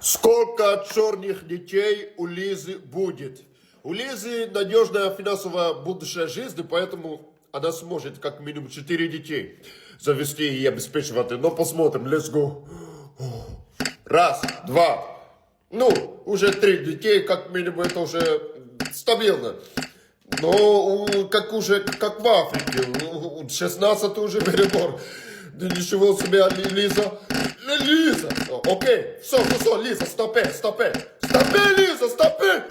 Сколько черных детей у Лизы будет? У Лизы надежная финансовая будущая жизнь, поэтому она сможет как минимум 4 детей завести и обеспечивать. Но посмотрим, let's go. Раз, два. Ну, уже 3 детей, как минимум, это уже стабильно. Но как в Африке, 16 уже перебор. Да ничего себе, Лиза. Лиза, окей, все, Лиза, стопе, Лиза, стопе.